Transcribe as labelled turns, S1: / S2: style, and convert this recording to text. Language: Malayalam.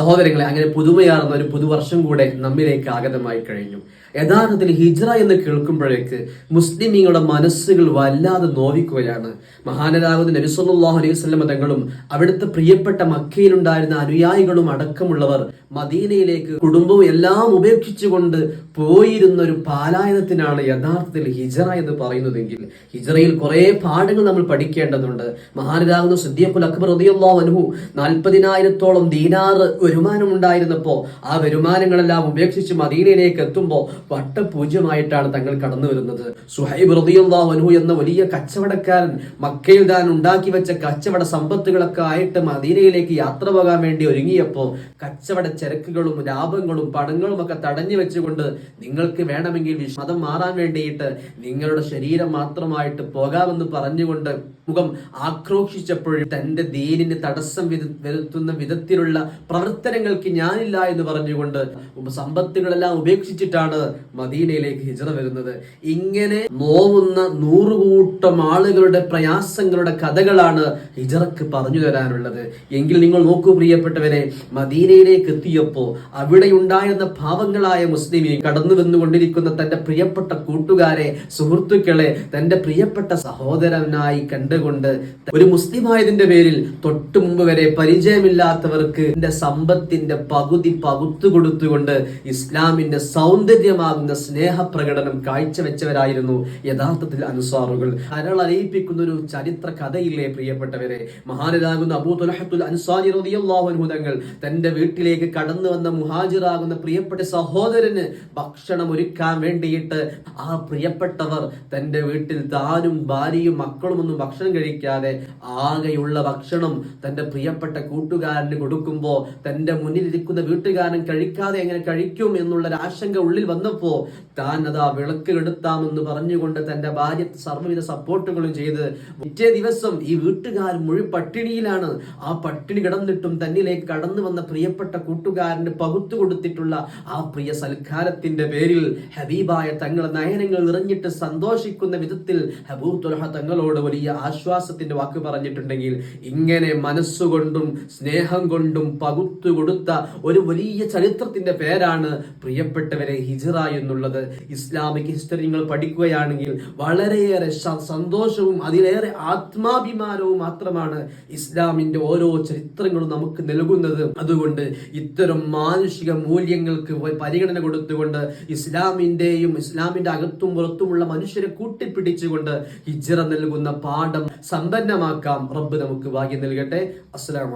S1: സഹോദരങ്ങളെ, അങ്ങനെ പുതുമയാർന്ന ഒരു പുതുവർഷം കൂടെ നമ്മിലേക്ക് ആഗതമായി കഴിഞ്ഞു. യഥാർത്ഥത്തിൽ ഹിജ്റ എന്ന് കേൾക്കുമ്പോഴേക്ക് മുസ്ലിമീങ്ങളുടെ മനസ്സുകൾ വല്ലാതെ നോവിക്കുകയാണ്. മഹാനരാകുന്ന നബി സല്ലല്ലാഹു അലൈഹി വസല്ലം തങ്ങളും അവിടുത്തെ പ്രിയപ്പെട്ട മക്കയിലുണ്ടായിരുന്ന അനുയായികളും അടക്കമുള്ളവർ മദീനയിലേക്ക് കുടുംബവും എല്ലാം ഉപേക്ഷിച്ചുകൊണ്ട് പോയിരുന്ന ഒരു പാലായനത്തിനാണ് യഥാർത്ഥത്തിൽ ഹിജ്റ എന്ന് പറയുന്നതെങ്കിൽ ഹിജ്റയിൽ കുറെ പാഠങ്ങൾ നമ്മൾ പഠിക്കേണ്ടതുണ്ട്. മഹാനരാകുന്ന സിദ്ദീഖുൽ അക്ബർ റളിയല്ലാഹു അൻഹു 40,000-ഓളം ദീനാർ വരുമാനം ഉണ്ടായിരുന്നപ്പോ ആ വരുമാനങ്ങളെല്ലാം ഉപേക്ഷിച്ച് മദീനയിലേക്ക് എത്തുമ്പോൾ വട്ടപൂജ്യമായിട്ടാണ് തങ്ങൾ കടന്നു വരുന്നത്. സുഹൈബ് റളിയല്ലാഹു അൻഹു എന്ന വലിയ കച്ചവടക്കാരൻ മക്കയിൽ താൻ ഉണ്ടാക്കി വെച്ച കച്ചവട സമ്പത്തുകളൊക്കെ ആയിട്ട് മദീനയിലേക്ക് യാത്ര പോകാൻ വേണ്ടി ഒരുങ്ങിയപ്പോ കച്ചവട ചരക്കുകളും ലാഭങ്ങളും പണങ്ങളും ഒക്കെ തടഞ്ഞു വെച്ചുകൊണ്ട് നിങ്ങൾക്ക് വേണമെങ്കിൽ മതം മാറാൻ വേണ്ടിയിട്ട് നിങ്ങളുടെ ശരീരം മാത്രമായിട്ട് പോകാമെന്ന് പറഞ്ഞുകൊണ്ട് മുഖം ആക്രോശിച്ചപ്പോഴും തന്റെ ദീനിന് തടസ്സം വരുത്തുന്ന വിധത്തിലുള്ള പ്രവർത്തനങ്ങൾക്ക് ഞാനില്ല എന്ന് പറഞ്ഞുകൊണ്ട് സമ്പത്തുകളെല്ലാം ഉപേക്ഷിച്ചിട്ടാണ് മദീനയിലേക്ക് ഹിജ്റ വരുന്നത്. ഇങ്ങനെ നോവുന്ന 100 കൂട്ടം ആളുകളുടെ പ്രയാസങ്ങളുടെ കഥകളാണ് ഹിജ്റക്ക് പറഞ്ഞു തരാനുള്ളത്. എങ്കിൽ നിങ്ങൾ നോക്കൂ പ്രിയപ്പെട്ടവരെ, മദീനയിലേക്ക് എത്തിയപ്പോ അവിടെ ഉണ്ടായിരുന്ന പാവങ്ങളായ മുസ്ലിമീൻ കടന്നു വന്നുകൊണ്ടിരിക്കുന്ന തന്റെ പ്രിയപ്പെട്ട കൂട്ടുകാരെ, സുഹൃത്തുക്കളെ, തന്റെ പ്രിയപ്പെട്ട സഹോദരനായി കണ്ടുകൊണ്ട് ഒരു മുസ്ലിമായതിന്റെ പേരിൽ തൊട്ടു മുമ്പ് വരെ പരിചയമില്ലാത്തവർക്ക് സമ്പത്തിന്റെ പകുതി പകുത്തു കൊടുത്തുകൊണ്ട് ഇസ്ലാമിന്റെ സൗന്ദര്യമാകുന്ന സ്നേഹപ്രകടനം കാഴ്ചവെച്ചവരായിരുന്നു യഥാർത്ഥത്തിൽ അൻസാറുകൾ. അരളറിയിപ്പിക്കുന്ന ഒരു ചരിത്ര കഥയില്ലേ പ്രിയപ്പെട്ടവരെ? മഹാനരാകുന്ന അബൂ തുൽഹത്തുൽ അൻസാരി റളിയല്ലാഹു അൻഹു തങ്ങൾ തന്റെ വീട്ടിലേക്ക് കടന്നു വന്ന മുഹാജിറാകുന്ന പ്രിയപ്പെട്ട സഹോദരന് ഭക്ഷണം ഒരുക്കാൻ വേണ്ടിയിട്ട് ആ പ്രിയപ്പെട്ടവർ തന്റെ വീട്ടിൽ താനും ഭാര്യയും മക്കളും ഒന്നും ഭക്ഷണം കഴിക്കാതെ ആകെയുള്ള ഭക്ഷണം തന്റെ പ്രിയപ്പെട്ട കൂട്ടുകാരന് കൊടുക്കുമ്പോ തന്റെ മുന്നിലിരിക്കുന്ന വീട്ടുകാരൻ കഴിക്കാതെ എങ്ങനെ കഴിക്കും എന്നുള്ളൊരു ആശങ്ക ഉള്ളിൽ വന്നപ്പോ താൻ അതാ വിളക്ക് കെടുത്താമെന്ന് പറഞ്ഞുകൊണ്ട് തന്റെ ഭാര്യ സർവ്വവിധ സപ്പോർട്ടുകളും ചെയ്ത് പിറ്റേ ദിവസം ഈ വീട്ടുകാർ മുഴു പട്ടിണിയിലാണ്. ആ പട്ടിണി കിടന്നിട്ടും തന്നിലേക്ക് കടന്നു വന്ന പ്രിയപ്പെട്ട കൂട്ടുകാരന് പകുത്തു കൊടുത്തിട്ടുള്ള ആ പ്രിയ സൽക്കാരത്തിന്റെ പേരിൽ ഹബീബായ തങ്ങളെ നയനങ്ങൾ നിറഞ്ഞിട്ട് സന്തോഷിക്കുന്ന വിധത്തിൽ അബൂ തുൽഹ തങ്ങളോട് വലിയ ആശ്വാസത്തിന്റെ വാക്ക് പറഞ്ഞിട്ടുണ്ടെങ്കിൽ ഇങ്ങനെ മനസ്സുകൊണ്ടും സ്നേഹം കൊണ്ടും പകുത്തു കൊടുത്ത ഒരു വലിയ ചരിത്രത്തിന്റെ പേരാണ് പ്രിയപ്പെട്ടവരെ ഹിജ്റ എന്നുള്ളത്. ഇസ്ലാമിക് ഹിസ്റ്ററി നിങ്ങൾ പഠിക്കുകയാണെങ്കിൽ വളരെയേറെ സന്തോഷവും അതിലേറെ ആത്മാഭിമാനവും മാത്രമാണ് ഇസ്ലാമിന്റെ ഓരോ ചരിത്രങ്ങളും നമുക്ക് നൽകുന്നത്. അതുകൊണ്ട് ഇത്തരം മാനുഷിക മൂല്യങ്ങൾക്ക് പരിഗണന കൊടുത്തുകൊണ്ട് ഇസ്ലാമിന്റെ അകത്തും പുറത്തുമുള്ള മനുഷ്യരെ കൂട്ടിപ്പിടിച്ചുകൊണ്ട് ഹിജ്റ നൽകുന്ന പാഠം സമ്പന്നമാക്കാം. റബ്ബ് നമുക്ക് ഭാഗ്യം നൽകട്ടെ. അസ്സലാമു